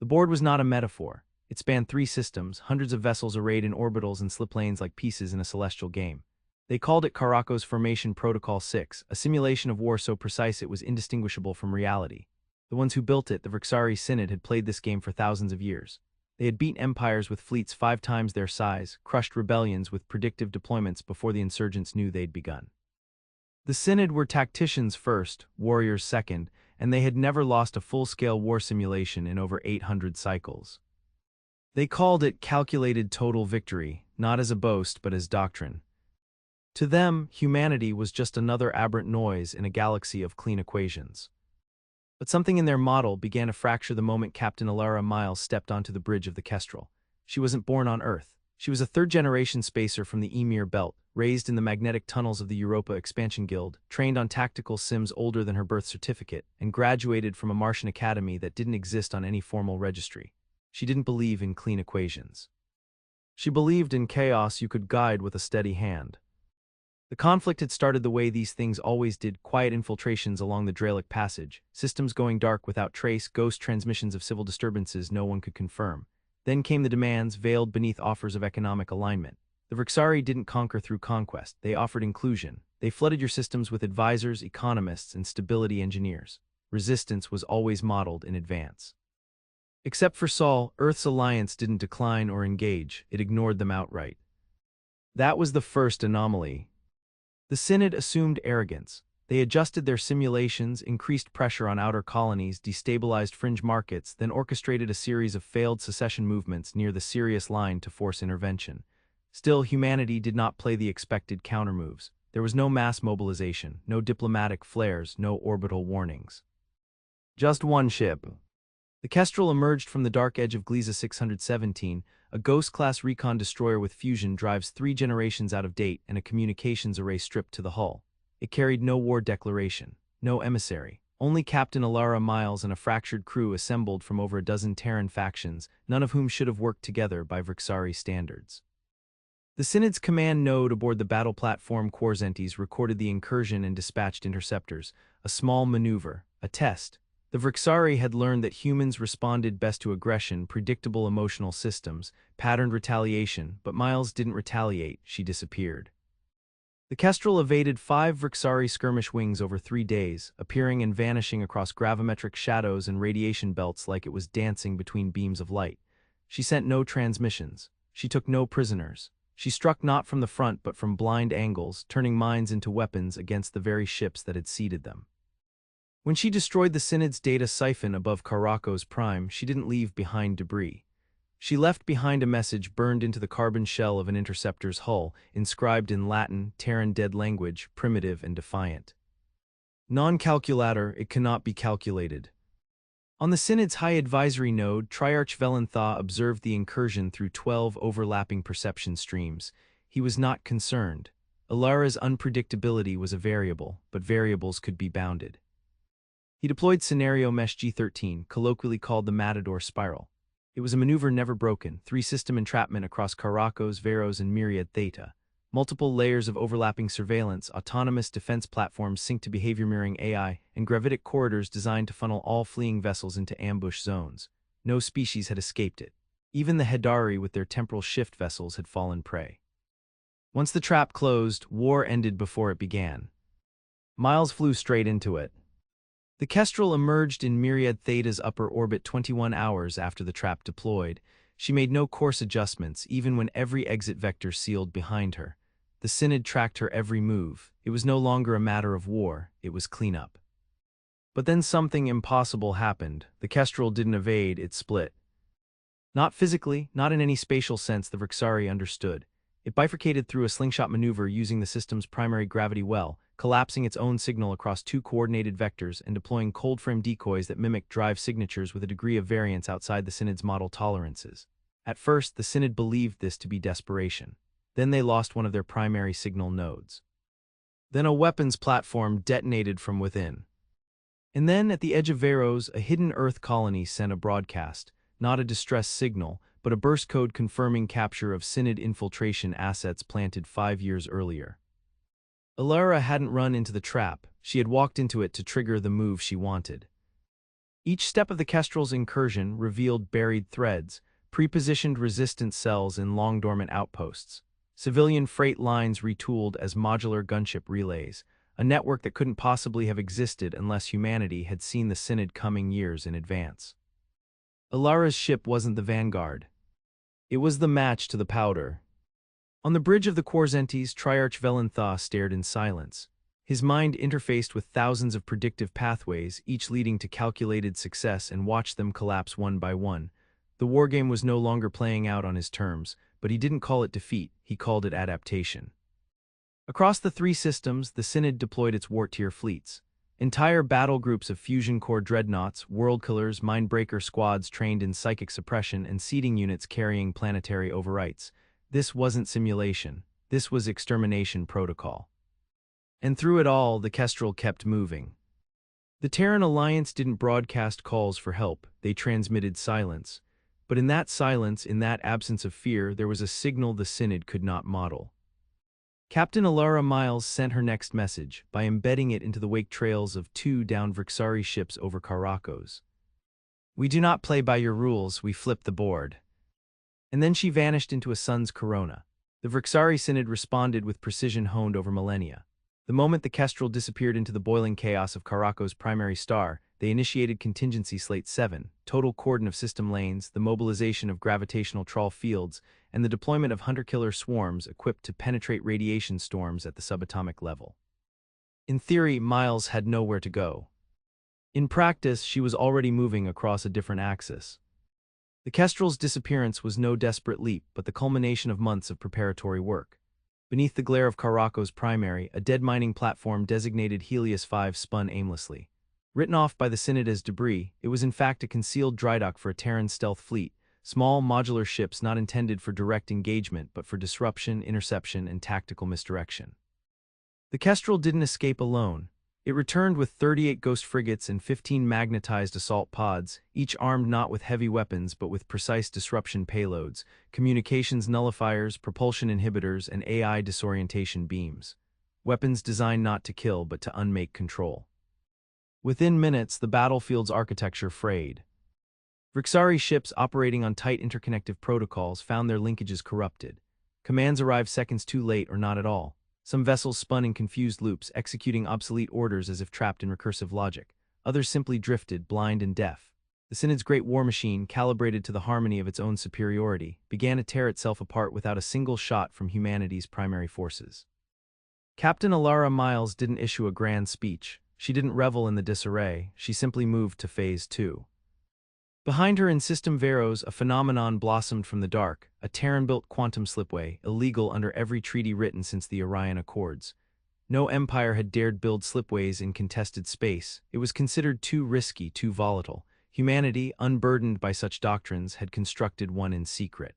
The board was not a metaphor. It spanned 3 systems, hundreds of vessels arrayed in orbitals and slip lanes like pieces in a celestial game. They called it Caraco's Formation Protocol 6, a simulation of war so precise it was indistinguishable from reality. The ones who built it, the Vrixari Synod, had played this game for thousands of years. They had beaten empires with fleets 5 times their size, crushed rebellions with predictive deployments before the insurgents knew they'd begun. The Synod were tacticians first, warriors second, and they had never lost a full-scale war simulation in over 800 cycles. They called it calculated total victory, not as a boast but as doctrine. To them, humanity was just another aberrant noise in a galaxy of clean equations. But something in their model began to fracture the moment Captain Elara Myles stepped onto the bridge of the Kestrel. She wasn't born on Earth. She was a third-generation spacer from the Emir Belt, raised in the magnetic tunnels of the Europa Expansion Guild, trained on tactical sims older than her birth certificate, and graduated from a Martian academy that didn't exist on any formal registry. She didn't believe in clean equations. She believed in chaos you could guide with a steady hand. The conflict had started the way these things always did: quiet infiltrations along the Dralic Passage, systems going dark without trace, ghost transmissions of civil disturbances no one could confirm. Then came the demands, veiled beneath offers of economic alignment. The Vrixari didn't conquer through conquest, they offered inclusion. They flooded your systems with advisors, economists, and stability engineers. Resistance was always modeled in advance. Except for Sol, Earth's alliance didn't decline or engage, it ignored them outright. That was the first anomaly. The Synod assumed arrogance. They adjusted their simulations, increased pressure on outer colonies, destabilized fringe markets, then orchestrated a series of failed secession movements near the Sirius Line to force intervention. Still, humanity did not play the expected countermoves. There was no mass mobilization, no diplomatic flares, no orbital warnings. Just one ship. The Kestrel emerged from the dark edge of Gliese 617, a Ghost-class recon destroyer with fusion drives 3 generations out of date and a communications array stripped to the hull. It carried no war declaration, no emissary, only Captain Elara Myles and a fractured crew assembled from over a dozen Terran factions, none of whom should have worked together by Vrixari standards. The Synod's command node aboard the battle platform Quarzentis recorded the incursion and dispatched interceptors, a small maneuver, a test. The Vrixari had learned that humans responded best to aggression, predictable emotional systems, patterned retaliation, but Myles didn't retaliate, she disappeared. The Kestrel evaded 5 Vrixari skirmish wings over 3 days, appearing and vanishing across gravimetric shadows and radiation belts like it was dancing between beams of light. She sent no transmissions. She took no prisoners. She struck not from the front but from blind angles, turning minds into weapons against the very ships that had seeded them. When she destroyed the Synod's data siphon above Caraco's prime, she didn't leave behind debris. She left behind a message burned into the carbon shell of an interceptor's hull, inscribed in Latin, Terran dead language, primitive and defiant. Non-calculator, it cannot be calculated. On the Synod's high advisory node, Triarch Velentha observed the incursion through 12 overlapping perception streams. He was not concerned. Elara's unpredictability was a variable, but variables could be bounded. He deployed Scenario Mesh G13, colloquially called the Matador Spiral. It was a maneuver never broken, 3-system entrapment across Caraco's, Veros, and Myriad Theta. Multiple layers of overlapping surveillance, autonomous defense platforms synced to behavior-mirroring AI, and gravitic corridors designed to funnel all fleeing vessels into ambush zones. No species had escaped it. Even the Hedari with their temporal shift vessels had fallen prey. Once the trap closed, war ended before it began. Myles flew straight into it. The Kestrel emerged in Myriad Theta's upper orbit 21 hours after the trap deployed. She made no course adjustments, even when every exit vector sealed behind her. The Synod tracked her every move. It was no longer a matter of war, it was cleanup. But then something impossible happened. The Kestrel didn't evade, it split. Not physically, not in any spatial sense the Vrixari understood. It bifurcated through a slingshot maneuver using the system's primary gravity well, collapsing its own signal across 2 coordinated vectors and deploying cold-frame decoys that mimic drive signatures with a degree of variance outside the Synod's model tolerances. At first, the Synod believed this to be desperation. Then they lost one of their primary signal nodes. Then a weapons platform detonated from within. And then, at the edge of Veros, a hidden Earth colony sent a broadcast, not a distress signal, but a burst code confirming capture of Synod infiltration assets planted 5 years earlier. Elara hadn't run into the trap, she had walked into it to trigger the move she wanted. Each step of the Kestrel's incursion revealed buried threads, pre-positioned resistance cells in long-dormant outposts, civilian freight lines retooled as modular gunship relays, a network that couldn't possibly have existed unless humanity had seen the Synod coming years in advance. Elara's ship wasn't the vanguard. It was the match to the powder. On the bridge of the Quarzentes, Triarch Velentha stared in silence. His mind interfaced with thousands of predictive pathways, each leading to calculated success, and watched them collapse one by one. The wargame was no longer playing out on his terms, but he didn't call it defeat, he called it adaptation. Across the three systems, the Synod deployed its war-tier fleets. Entire battle groups of fusion-core dreadnoughts, world-killers, mind-breaker squads trained in psychic suppression, and seeding units carrying planetary overwrites. This wasn't simulation. This was extermination protocol. And through it all, the Kestrel kept moving. The Terran Alliance didn't broadcast calls for help, they transmitted silence. But in that silence, in that absence of fear, there was a signal the Synod could not model. Captain Elara Myles sent her next message by embedding it into the wake trails of 2 downed Vrixari ships over Karakos. "We do not play by your rules, we flip the board." And then she vanished into a sun's corona. The Vrixari Synod responded with precision honed over millennia. The moment the Kestrel disappeared into the boiling chaos of Karakos' primary star, they initiated Contingency Slate 7, total cordon of system lanes, the mobilization of gravitational trawl fields, and the deployment of hunter-killer swarms equipped to penetrate radiation storms at the subatomic level. In theory, Myles had nowhere to go. In practice, she was already moving across a different axis. The Kestrel's disappearance was no desperate leap, but the culmination of months of preparatory work. Beneath the glare of Karakos' primary, a dead mining platform designated Helios 5 spun aimlessly. Written off by the Synod as debris, it was in fact a concealed drydock for a Terran stealth fleet, small modular ships not intended for direct engagement but for disruption, interception, and tactical misdirection. The Kestrel didn't escape alone. It returned with 38 ghost frigates and 15 magnetized assault pods, each armed not with heavy weapons but with precise disruption payloads, communications nullifiers, propulsion inhibitors, and AI disorientation beams. Weapons designed not to kill but to unmake control. Within minutes, the battlefield's architecture frayed. Vrixari ships operating on tight interconnective protocols found their linkages corrupted. Commands arrived seconds too late or not at all. Some vessels spun in confused loops, executing obsolete orders as if trapped in recursive logic. Others simply drifted, blind and deaf. The Synod's great war machine, calibrated to the harmony of its own superiority, began to tear itself apart without a single shot from humanity's primary forces. Captain Elara Myles didn't issue a grand speech. She didn't revel in the disarray, she simply moved to Phase 2. Behind her in System Veros, a phenomenon blossomed from the dark, a Terran-built quantum slipway, illegal under every treaty written since the Orion Accords. No empire had dared build slipways in contested space. It was considered too risky, too volatile. Humanity, unburdened by such doctrines, had constructed one in secret.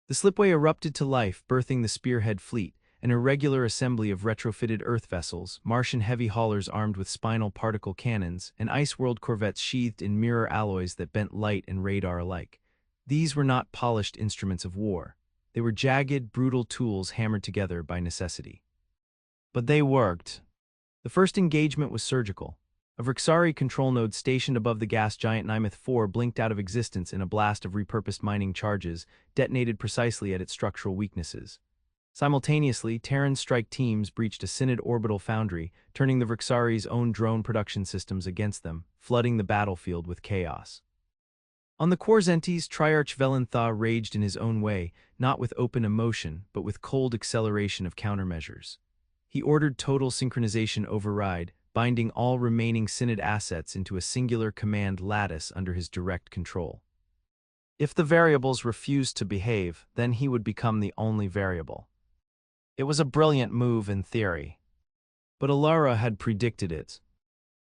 The slipway erupted to life, birthing the Spearhead Fleet, an irregular assembly of retrofitted Earth vessels, Martian heavy haulers armed with spinal particle cannons, and Ice-World corvettes sheathed in mirror alloys that bent light and radar alike. These were not polished instruments of war. They were jagged, brutal tools hammered together by necessity. But they worked. The first engagement was surgical. A Vrixari control node stationed above the gas giant Nymeth 4 blinked out of existence in a blast of repurposed mining charges, detonated precisely at its structural weaknesses. Simultaneously, Terran strike teams breached a Synod orbital foundry, turning the Vrixari's own drone production systems against them, flooding the battlefield with chaos. On the Quarzentes, Triarch Velentha raged in his own way, not with open emotion, but with cold acceleration of countermeasures. He ordered total synchronization override, binding all remaining Synod assets into a singular command lattice under his direct control. If the variables refused to behave, then he would become the only variable. It was a brilliant move in theory. But Elara had predicted it.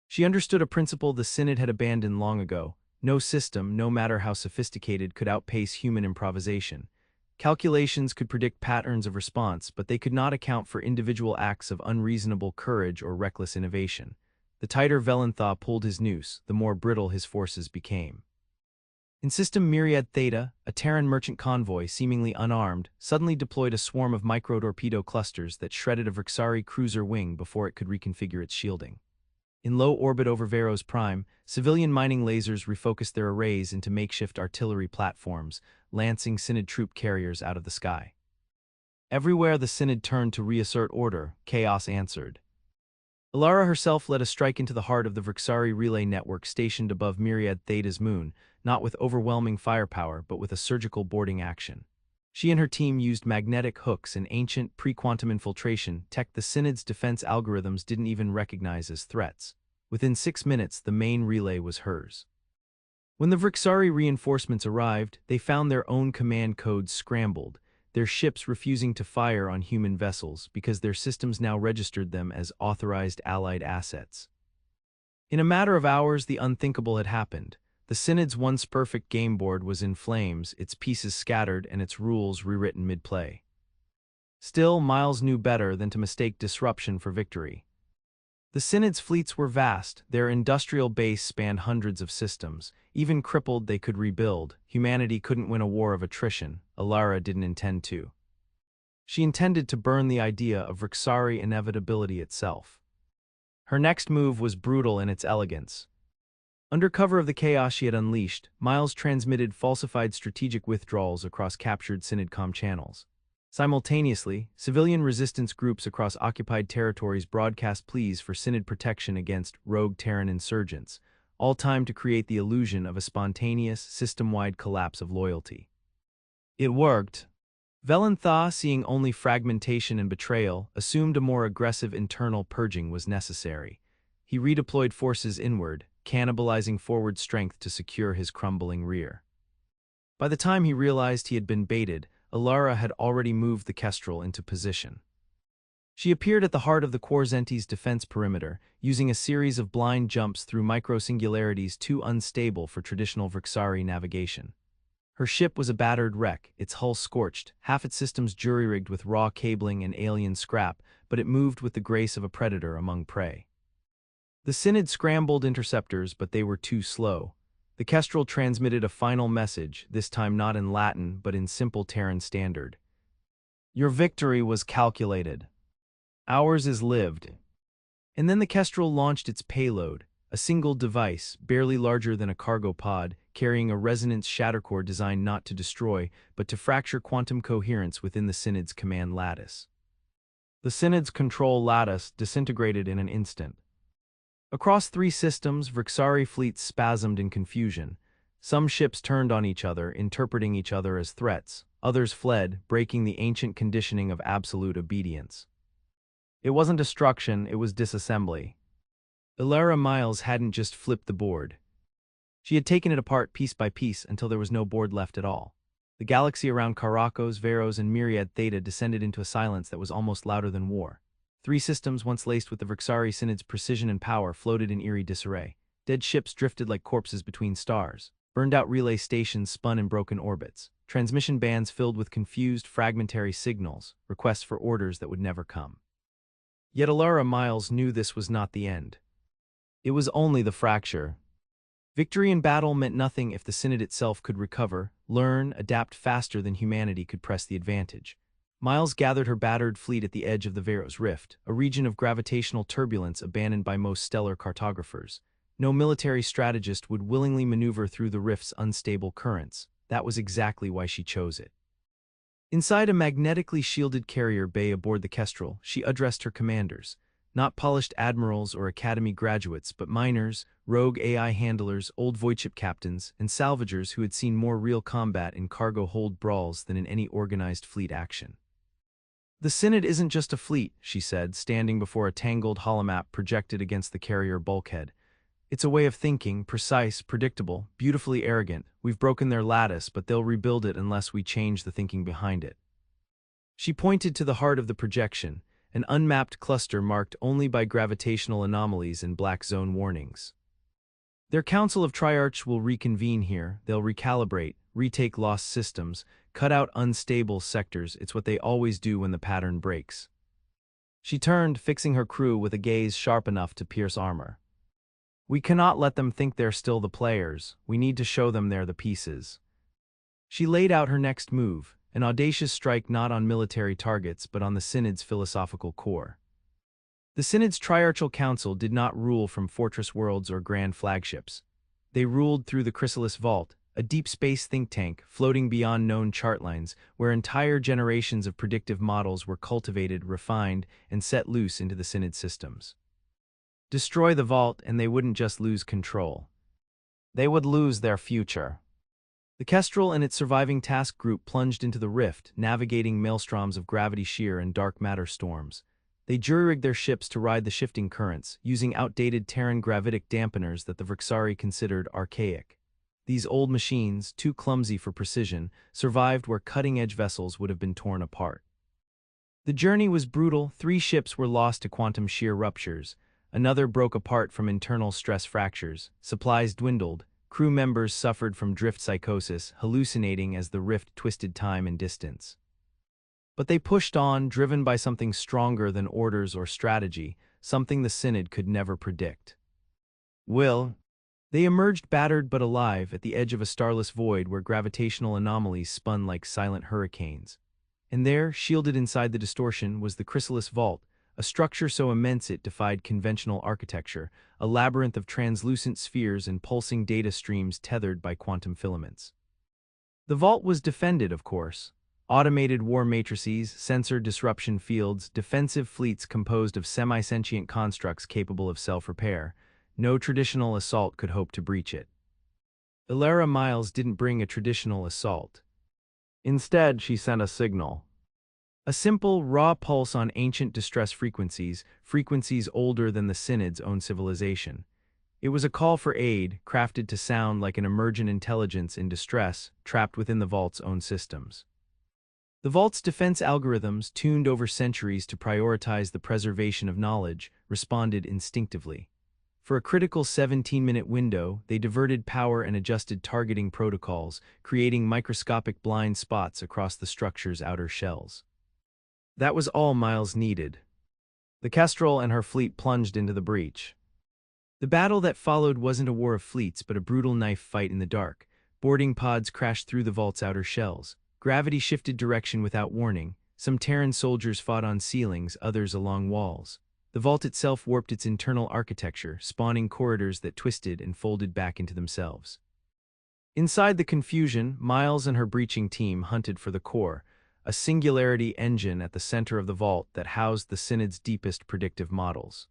She understood a principle the Synod had abandoned long ago. No system, no matter how sophisticated, could outpace human improvisation. Calculations could predict patterns of response, but they could not account for individual acts of unreasonable courage or reckless innovation. The tighter Velentha pulled his noose, the more brittle his forces became. In System Myriad Theta, a Terran merchant convoy, seemingly unarmed, suddenly deployed a swarm of micro-torpedo clusters that shredded a Vrixari cruiser wing before it could reconfigure its shielding. In low orbit over Veros Prime, civilian mining lasers refocused their arrays into makeshift artillery platforms, lancing Synod troop carriers out of the sky. Everywhere the Synod turned to reassert order, chaos answered. Elara herself led a strike into the heart of the Vrixari relay network stationed above Myriad Theta's moon, not with overwhelming firepower but with a surgical boarding action. She and her team used magnetic hooks and ancient pre-quantum infiltration tech the Synod's defense algorithms didn't even recognize as threats. Within 6 minutes, the main relay was hers. When the Vrixari reinforcements arrived, they found their own command codes scrambled, their ships refusing to fire on human vessels because their systems now registered them as authorized Allied assets. In a matter of hours, the unthinkable had happened. The Synod's once perfect game board was in flames, its pieces scattered and its rules rewritten mid-play. Still, Myles knew better than to mistake disruption for victory. The Synod's fleets were vast, their industrial base spanned hundreds of systems. Even crippled, they could rebuild. Humanity couldn't win a war of attrition. Elara didn't intend to. She intended to burn the idea of Vrixari inevitability itself. Her next move was brutal in its elegance. Under cover of the chaos she had unleashed, Myles transmitted falsified strategic withdrawals across captured Synod comm channels. Simultaneously, civilian resistance groups across occupied territories broadcast pleas for Synod protection against rogue Terran insurgents, all timed to create the illusion of a spontaneous, system-wide collapse of loyalty. It worked. Velentha, seeing only fragmentation and betrayal, assumed a more aggressive internal purging was necessary. He redeployed forces inward, cannibalizing forward strength to secure his crumbling rear. By the time he realized he had been baited, Elara had already moved the Kestrel into position. She appeared at the heart of the Quarzenti's defense perimeter, using a series of blind jumps through microsingularities too unstable for traditional Vrixari navigation. Her ship was a battered wreck, its hull scorched, half its systems jury-rigged with raw cabling and alien scrap, but it moved with the grace of a predator among prey. The Synod scrambled interceptors, but they were too slow. The Kestrel transmitted a final message, this time not in Latin but in simple Terran standard. Your victory was calculated. Ours is lived. And then the Kestrel launched its payload, a single device, barely larger than a cargo pod, carrying a resonance shattercore designed not to destroy, but to fracture quantum coherence within the Synod's command lattice. The Synod's control lattice disintegrated in an instant. Across 3 systems, Vrixari fleets spasmed in confusion. Some ships turned on each other, interpreting each other as threats. Others fled, breaking the ancient conditioning of absolute obedience. It wasn't destruction, it was disassembly. Elara Myles hadn't just flipped the board. She had taken it apart piece by piece until there was no board left at all. The galaxy around Karakos, Veros, and Myriad Theta descended into a silence that was almost louder than war. 3 systems, once laced with the Vrixari Synod's precision and power, floated in eerie disarray. Dead ships drifted like corpses between stars. Burned-out relay stations spun in broken orbits. Transmission bands filled with confused, fragmentary signals, requests for orders that would never come. Yet Elara Myles knew this was not the end. It was only the fracture. Victory in battle meant nothing if the Synod itself could recover, learn, adapt faster than humanity could press the advantage. Myles gathered her battered fleet at the edge of the Veros Rift, a region of gravitational turbulence abandoned by most stellar cartographers. No military strategist would willingly maneuver through the rift's unstable currents. That was exactly why she chose it. Inside a magnetically shielded carrier bay aboard the Kestrel, she addressed her commanders. Not polished admirals or academy graduates, but miners, rogue AI handlers, old voidship captains, and salvagers who had seen more real combat in cargo hold brawls than in any organized fleet action. The Synod isn't just a fleet, she said, standing before a tangled holomap projected against the carrier bulkhead. It's a way of thinking, precise, predictable, beautifully arrogant. We've broken their lattice, but they'll rebuild it unless we change the thinking behind it. She pointed to the heart of the projection, an unmapped cluster marked only by gravitational anomalies and black zone warnings. Their Council of Triarchs will reconvene here. They'll recalibrate, retake lost systems, cut out unstable sectors. It's what they always do when the pattern breaks. She turned, fixing her crew with a gaze sharp enough to pierce armor. We cannot let them think they're still the players. We need to show them they're the pieces. She laid out her next move, an audacious strike not on military targets but on the Synod's philosophical core. The Synod's Triarchal Council did not rule from fortress worlds or grand flagships. They ruled through the Chrysalis Vault, a deep space think tank floating beyond known chart lines, where entire generations of predictive models were cultivated, refined, and set loose into the Synod systems. Destroy the vault and they wouldn't just lose control. They would lose their future. The Kestrel and its surviving task group plunged into the rift, navigating maelstroms of gravity shear and dark matter storms. They jury-rigged their ships to ride the shifting currents, using outdated Terran gravitic dampeners that the Vrixari considered archaic. These old machines, too clumsy for precision, survived where cutting-edge vessels would have been torn apart. The journey was brutal. 3 ships were lost to quantum shear ruptures. Another broke apart from internal stress fractures. Supplies dwindled. Crew members suffered from drift psychosis, hallucinating as the rift twisted time and distance. But they pushed on, driven by something stronger than orders or strategy, something the Synod could never predict. They emerged battered but alive at the edge of a starless void where gravitational anomalies spun like silent hurricanes. And there, shielded inside the distortion, was the Chrysalis Vault, a structure so immense it defied conventional architecture, a labyrinth of translucent spheres and pulsing data streams tethered by quantum filaments. The vault was defended, of course. Automated war matrices, sensor disruption fields, defensive fleets composed of semi-sentient constructs capable of self-repair. No traditional assault could hope to breach it. Elara Myles didn't bring a traditional assault. Instead, she sent a signal. A simple, raw pulse on ancient distress frequencies, frequencies older than the Synod's own civilization. It was a call for aid, crafted to sound like an emergent intelligence in distress, trapped within the vault's own systems. The vault's defense algorithms, tuned over centuries to prioritize the preservation of knowledge, responded instinctively. For a critical 17-minute window, they diverted power and adjusted targeting protocols, creating microscopic blind spots across the structure's outer shells. That was all Myles needed. The Kestrel and her fleet plunged into the breach. The battle that followed wasn't a war of fleets but a brutal knife fight in the dark. Boarding pods crashed through the vault's outer shells. Gravity shifted direction without warning. Some Terran soldiers fought on ceilings, others along walls. The vault itself warped its internal architecture, spawning corridors that twisted and folded back into themselves. Inside the confusion, Myles and her breaching team hunted for the core, a singularity engine at the center of the vault that housed the Synod's deepest predictive models.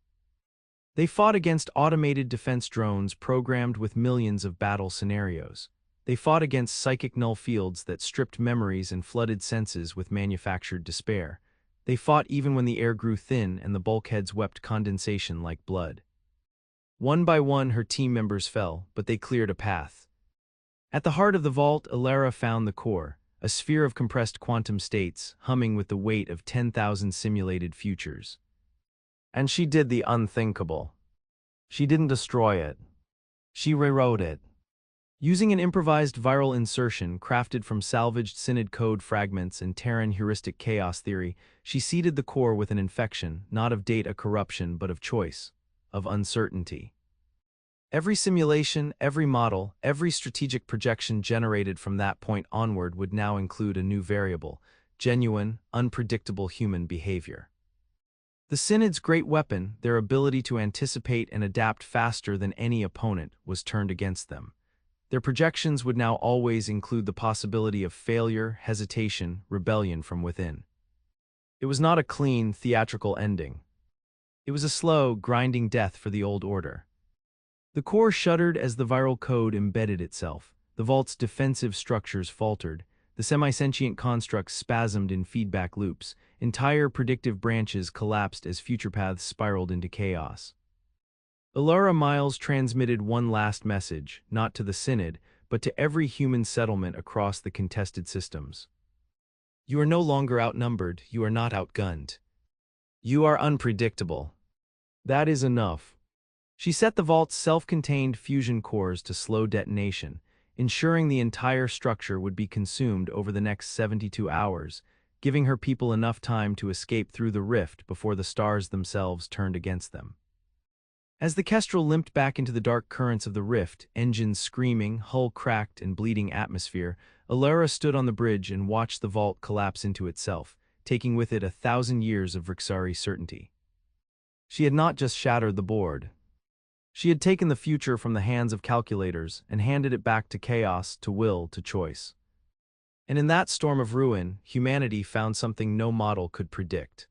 They fought against automated defense drones programmed with millions of battle scenarios. They fought against psychic null fields that stripped memories and flooded senses with manufactured despair. They fought even when the air grew thin and the bulkheads wept condensation like blood. One by one, her team members fell, but they cleared a path. At the heart of the vault, Elara found the core, a sphere of compressed quantum states, humming with the weight of 10,000 simulated futures. And she did the unthinkable. She didn't destroy it. She rewrote it. Using an improvised viral insertion crafted from salvaged Synod code fragments and Terran heuristic chaos theory, she seeded the core with an infection, not of data corruption but of choice, of uncertainty. Every simulation, every model, every strategic projection generated from that point onward would now include a new variable: genuine, unpredictable human behavior. The Synod's great weapon, their ability to anticipate and adapt faster than any opponent, was turned against them. Their projections would now always include the possibility of failure, hesitation, rebellion from within. It was not a clean, theatrical ending. It was a slow, grinding death for the old order. The core shuddered as the viral code embedded itself. The vault's defensive structures faltered. The semi-sentient constructs spasmed in feedback loops. Entire predictive branches collapsed as future paths spiraled into chaos. Elara Myles transmitted one last message, not to the Synod, but to every human settlement across the contested systems. You are no longer outnumbered, you are not outgunned. You are unpredictable. That is enough. She set the vault's self-contained fusion cores to slow detonation, ensuring the entire structure would be consumed over the next 72 hours, giving her people enough time to escape through the rift before the stars themselves turned against them. As the Kestrel limped back into the dark currents of the rift, engines screaming, hull cracked, and bleeding atmosphere, Elara stood on the bridge and watched the vault collapse into itself, taking with it 1,000 years of Vrixari certainty. She had not just shattered the board. She had taken the future from the hands of calculators and handed it back to chaos, to will, to choice. And in that storm of ruin, humanity found something no model could predict.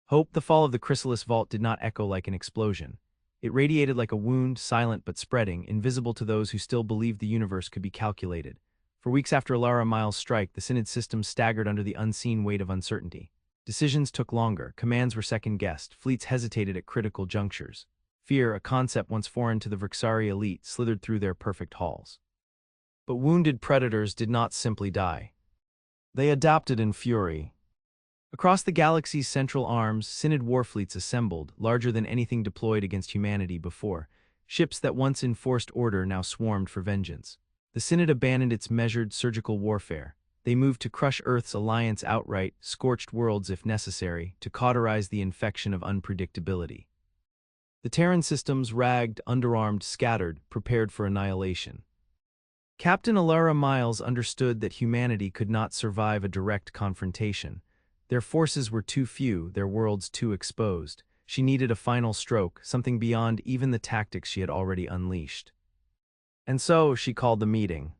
Hope. The fall of the chrysalis vault did not echo like an explosion. It radiated like a wound, silent but spreading, invisible to those who still believed the universe could be calculated. For weeks after Elara Myles' strike, the Synod system staggered under the unseen weight of uncertainty. Decisions took longer, commands were second-guessed, fleets hesitated at critical junctures. Fear, a concept once foreign to the Vrixari elite, slithered through their perfect halls. But wounded predators did not simply die. They adapted in fury. Across the galaxy's central arms, Synod warfleets assembled, larger than anything deployed against humanity before. Ships that once enforced order now swarmed for vengeance. The Synod abandoned its measured, surgical warfare. They moved to crush Earth's alliance outright, scorched worlds if necessary, to cauterize the infection of unpredictability. The Terran systems, ragged, underarmed, scattered, prepared for annihilation. Captain Elara Myles understood that humanity could not survive a direct confrontation. Their forces were too few, their worlds too exposed. She needed a final stroke, something beyond even the tactics she had already unleashed. And so she called the meeting.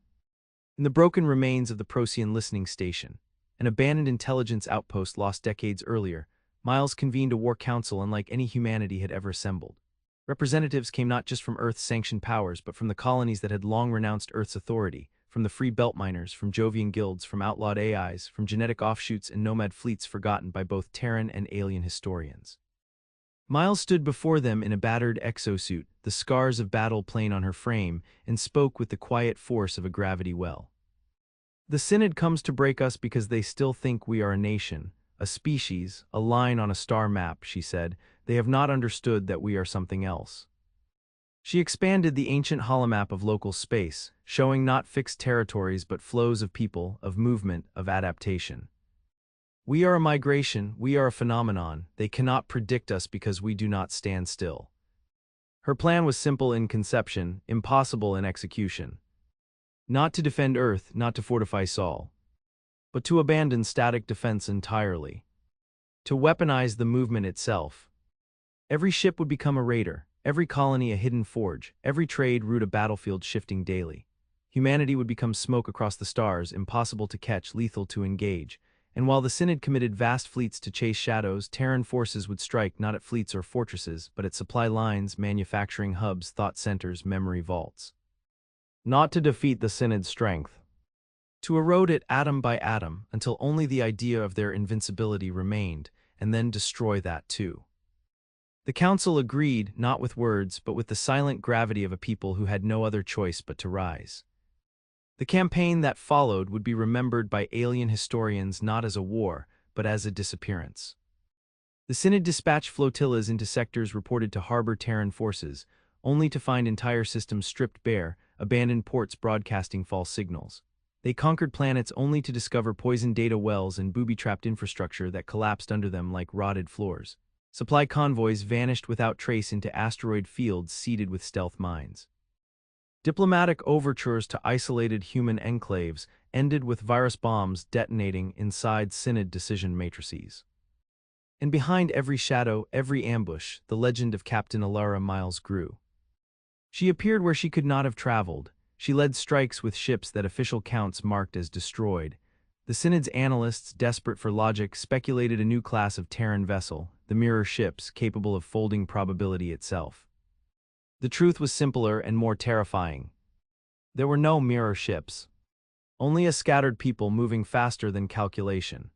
In the broken remains of the Procyon listening station, an abandoned intelligence outpost lost decades earlier, Myles convened a war council unlike any humanity had ever assembled. Representatives came not just from Earth's sanctioned powers, but from the colonies that had long renounced Earth's authority, from the free belt miners, from Jovian guilds, from outlawed AIs, from genetic offshoots and nomad fleets forgotten by both Terran and alien historians. Myles stood before them in a battered exosuit, the scars of battle plain on her frame, and spoke with the quiet force of a gravity well. The Synod comes to break us because they still think we are a nation, a species, a line on a star map, she said. They have not understood that we are something else. She expanded the ancient holomap of local space, showing not fixed territories but flows of people, of movement, of adaptation. We are a migration, we are a phenomenon. They cannot predict us because we do not stand still. Her plan was simple in conception, impossible in execution. Not to defend Earth, not to fortify Sol, but to abandon static defense entirely. To weaponize the movement itself. Every ship would become a raider, every colony a hidden forge, every trade route a battlefield shifting daily. Humanity would become smoke across the stars, impossible to catch, lethal to engage. And while the Synod committed vast fleets to chase shadows, Terran forces would strike not at fleets or fortresses, but at supply lines, manufacturing hubs, thought centers, memory vaults. Not to defeat the Synod's strength. To erode it atom by atom, until only the idea of their invincibility remained, and then destroy that too. The council agreed, not with words, but with the silent gravity of a people who had no other choice but to rise. The campaign that followed would be remembered by alien historians not as a war, but as a disappearance. The Synod dispatched flotillas into sectors reported to harbor Terran forces, only to find entire systems stripped bare, abandoned ports broadcasting false signals. They conquered planets only to discover poisoned data wells and booby-trapped infrastructure that collapsed under them like rotted floors. Supply convoys vanished without trace into asteroid fields seeded with stealth mines. Diplomatic overtures to isolated human enclaves ended with virus bombs detonating inside Synod decision matrices. And behind every shadow, every ambush, the legend of Captain Elara Myles grew. She appeared where she could not have traveled. She led strikes with ships that official counts marked as destroyed. The Synod's analysts, desperate for logic, speculated a new class of Terran vessel, the mirror ships capable of folding probability itself. The truth was simpler and more terrifying. There were no mirror ships. Only a scattered people moving faster than calculation.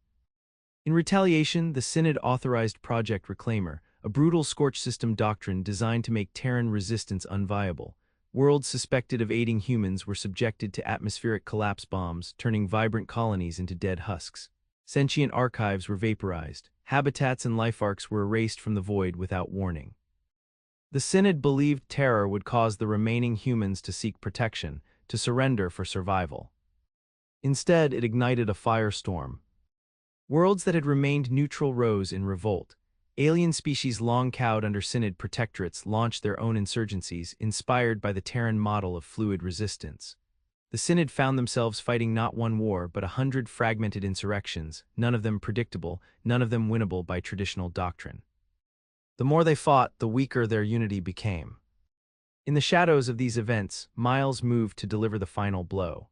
In retaliation, the Synod authorized Project Reclaimer, a brutal scorch system doctrine designed to make Terran resistance unviable. Worlds suspected of aiding humans were subjected to atmospheric collapse bombs, turning vibrant colonies into dead husks. Sentient archives were vaporized. Habitats and life arcs were erased from the void without warning. The Synod believed terror would cause the remaining humans to seek protection, to surrender for survival. Instead, it ignited a firestorm. Worlds that had remained neutral rose in revolt. Alien species long cowed under Synod protectorates launched their own insurgencies, inspired by the Terran model of fluid resistance. The Synod found themselves fighting not one war but 100 fragmented insurrections, none of them predictable, none of them winnable by traditional doctrine. The more they fought, the weaker their unity became. In the shadows of these events, Myles moved to deliver the final blow.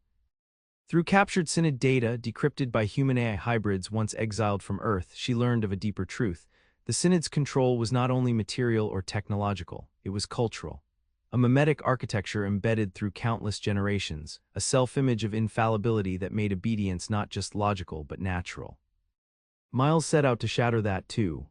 Through captured Synod data decrypted by human-AI hybrids once exiled from Earth, she learned of a deeper truth. The Synod's control was not only material or technological, it was cultural. A mimetic architecture embedded through countless generations, a self-image of infallibility that made obedience not just logical but natural. Myles set out to shatter that too.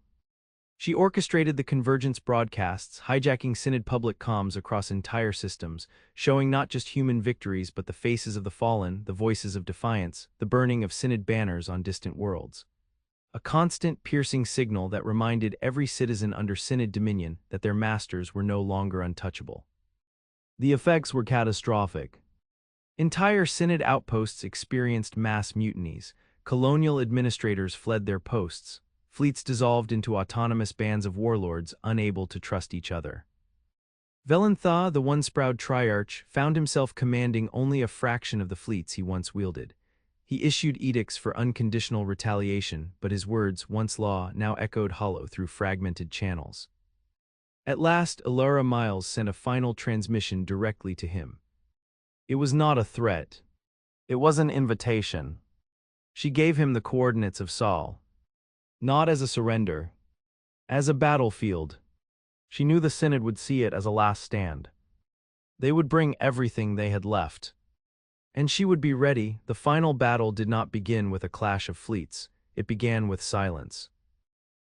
She orchestrated the convergence broadcasts, hijacking Synod public comms across entire systems, showing not just human victories but the faces of the fallen, the voices of defiance, the burning of Synod banners on distant worlds. A constant, piercing signal that reminded every citizen under Synod dominion that their masters were no longer untouchable. The effects were catastrophic. Entire Synod outposts experienced mass mutinies, colonial administrators fled their posts, fleets dissolved into autonomous bands of warlords unable to trust each other. Velentha, the once-proud triarch, found himself commanding only a fraction of the fleets he once wielded. He issued edicts for unconditional retaliation, but his words, once law, now echoed hollow through fragmented channels. At last, Elara Myles sent a final transmission directly to him. It was not a threat. It was an invitation. She gave him the coordinates of Saul. Not as a surrender. As a battlefield. She knew the Synod would see it as a last stand. They would bring everything they had left. And she would be ready. The final battle did not begin with a clash of fleets. It began with silence.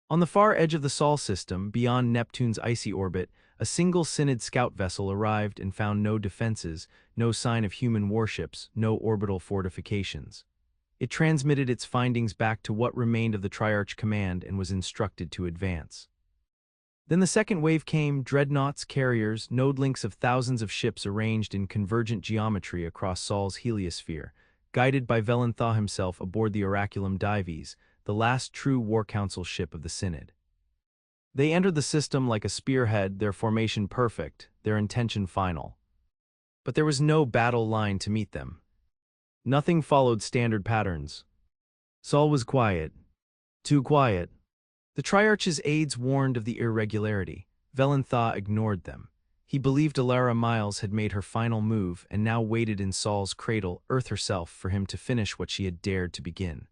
On the far edge of the Sol system, beyond Neptune's icy orbit, a single Synod scout vessel arrived and found no defenses, no sign of human warships, no orbital fortifications. It transmitted its findings back to what remained of the Triarch command and was instructed to advance. Then the second wave came, dreadnoughts, carriers, node links of thousands of ships arranged in convergent geometry across Sol's heliosphere, guided by Velentha himself aboard the Oraculum Dives, the last true War Council ship of the Synod. They entered the system like a spearhead, their formation perfect, their intention final. But there was no battle line to meet them. Nothing followed standard patterns. Sol was quiet. Too quiet. The Triarch's aides warned of the irregularity. Velentha ignored them. He believed Elara Myles had made her final move and now waited in Sol's cradle, Earth herself, for him to finish what she had dared to begin.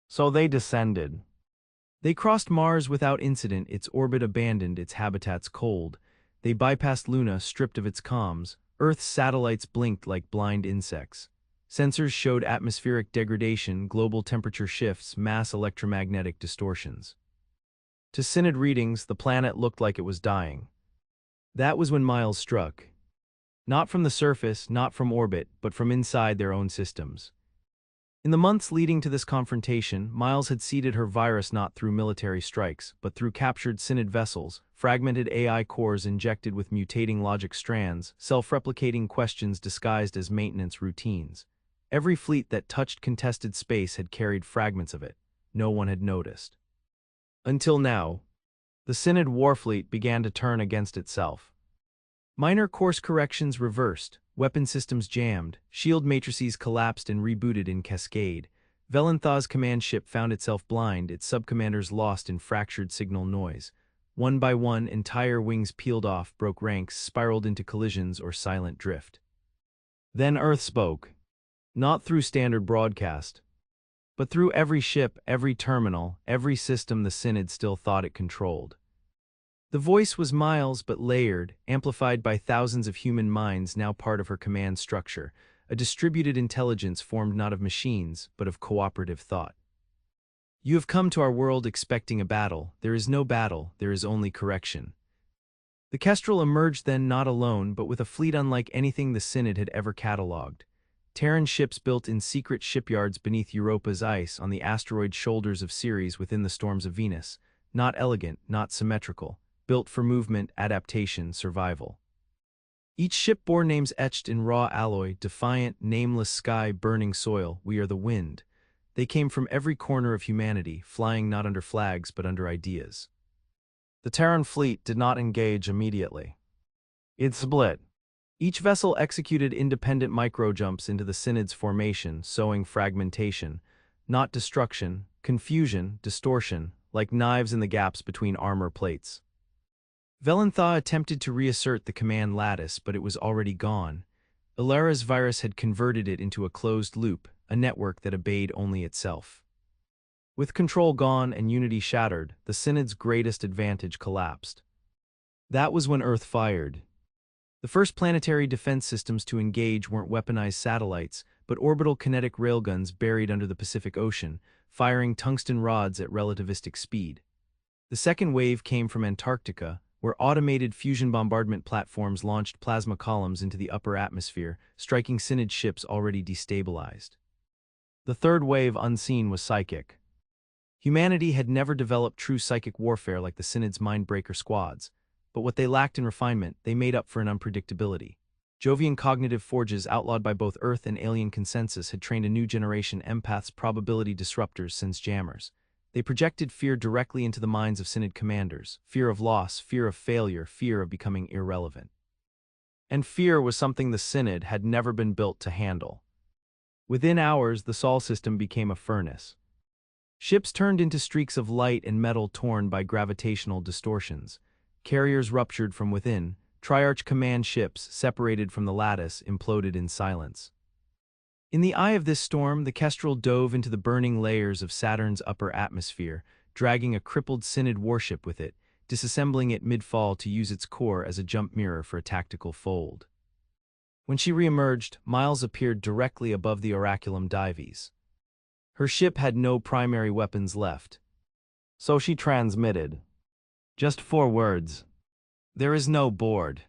So they descended. They crossed Mars without incident, its orbit abandoned, its habitats cold. They bypassed Luna, stripped of its comms. Earth's satellites blinked like blind insects. Sensors showed atmospheric degradation, global temperature shifts, mass electromagnetic distortions. To Synod readings, the planet looked like it was dying. That was when Myles struck. Not from the surface, not from orbit, but from inside their own systems. In the months leading to this confrontation, Myles had seeded her virus not through military strikes, but through captured Synod vessels, fragmented AI cores injected with mutating logic strands, self-replicating questions disguised as maintenance routines. Every fleet that touched contested space had carried fragments of it. No one had noticed. Until now, the Synod warfleet began to turn against itself. Minor course corrections reversed, weapon systems jammed, shield matrices collapsed and rebooted in cascade. Velentha's command ship found itself blind, its subcommanders lost in fractured signal noise. One by one, entire wings peeled off, broke ranks, spiraled into collisions or silent drift. Then Earth spoke. Not through standard broadcast, but through every ship, every terminal, every system the Synod still thought it controlled. The voice was Myles but layered, amplified by thousands of human minds now part of her command structure, a distributed intelligence formed not of machines, but of cooperative thought. You have come to our world expecting a battle. There is no battle, there is only correction. The Kestrel emerged then not alone, but with a fleet unlike anything the Synod had ever catalogued. Terran ships built in secret shipyards beneath Europa's ice on the asteroid shoulders of Ceres within the storms of Venus, not elegant, not symmetrical, built for movement, adaptation, survival. Each ship bore names etched in raw alloy, defiant, nameless sky, burning soil, we are the wind. They came from every corner of humanity, flying not under flags but under ideas. The Terran fleet did not engage immediately. It split. Each vessel executed independent microjumps into the Synod's formation, sowing fragmentation, not destruction, confusion, distortion, like knives in the gaps between armor plates. Velentha attempted to reassert the command lattice, but it was already gone. Elara's virus had converted it into a closed loop, a network that obeyed only itself. With control gone and unity shattered, the Synod's greatest advantage collapsed. That was when Earth fired. The first planetary defense systems to engage weren't weaponized satellites, but orbital kinetic railguns buried under the Pacific Ocean, firing tungsten rods at relativistic speed. The second wave came from Antarctica, where automated fusion bombardment platforms launched plasma columns into the upper atmosphere, striking Synod ships already destabilized. The third wave, unseen, was psychic. Humanity had never developed true psychic warfare like the Synod's mindbreaker squads, but what they lacked in refinement, they made up for in unpredictability. Jovian cognitive forges outlawed by both Earth and alien consensus had trained a new generation empaths, probability disruptors, sense jammers. They projected fear directly into the minds of Synod commanders: fear of loss, fear of failure, fear of becoming irrelevant. And fear was something the Synod had never been built to handle. Within hours, the Sol system became a furnace. Ships turned into streaks of light and metal torn by gravitational distortions. Carriers ruptured from within. Triarch command ships, separated from the lattice, imploded in silence. In the eye of this storm, the Kestrel dove into the burning layers of Saturn's upper atmosphere, dragging a crippled Synod warship with it, disassembling it mid-fall to use its core as a jump mirror for a tactical fold. When she reemerged, Myles appeared directly above the Oraculum Dives. Her ship had no primary weapons left. So she transmitted. Just 4 words. "There is no board."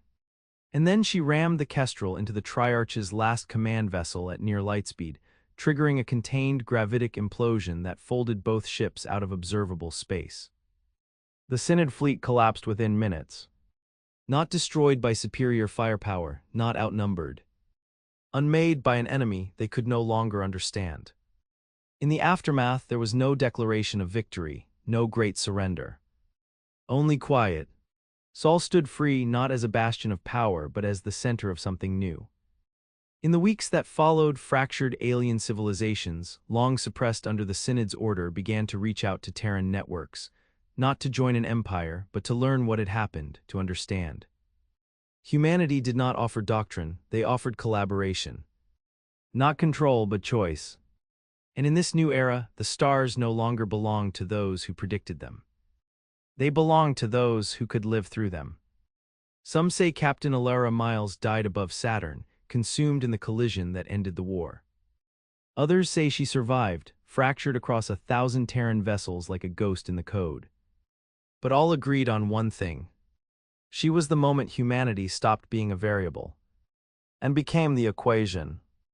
And then she rammed the Kestrel into the Triarch's last command vessel at near lightspeed, triggering a contained gravitic implosion that folded both ships out of observable space. The Synod fleet collapsed within minutes. Not destroyed by superior firepower, not outnumbered. Unmade by an enemy they could no longer understand. In the aftermath, there was no declaration of victory, no great surrender. Only quiet. Sol stood free not as a bastion of power, but as the center of something new. In the weeks that followed, fractured alien civilizations, long suppressed under the Synod's order, began to reach out to Terran networks, not to join an empire, but to learn what had happened, to understand. Humanity did not offer doctrine, they offered collaboration. Not control, but choice. And in this new era, the stars no longer belonged to those who predicted them. They belonged to those who could live through them. Some say Captain Elara Myles died above Saturn, consumed in the collision that ended the war. Others say she survived, fractured across 1,000 Terran vessels like a ghost in the code. But all agreed on one thing. She was the moment humanity stopped being a variable and became the equation.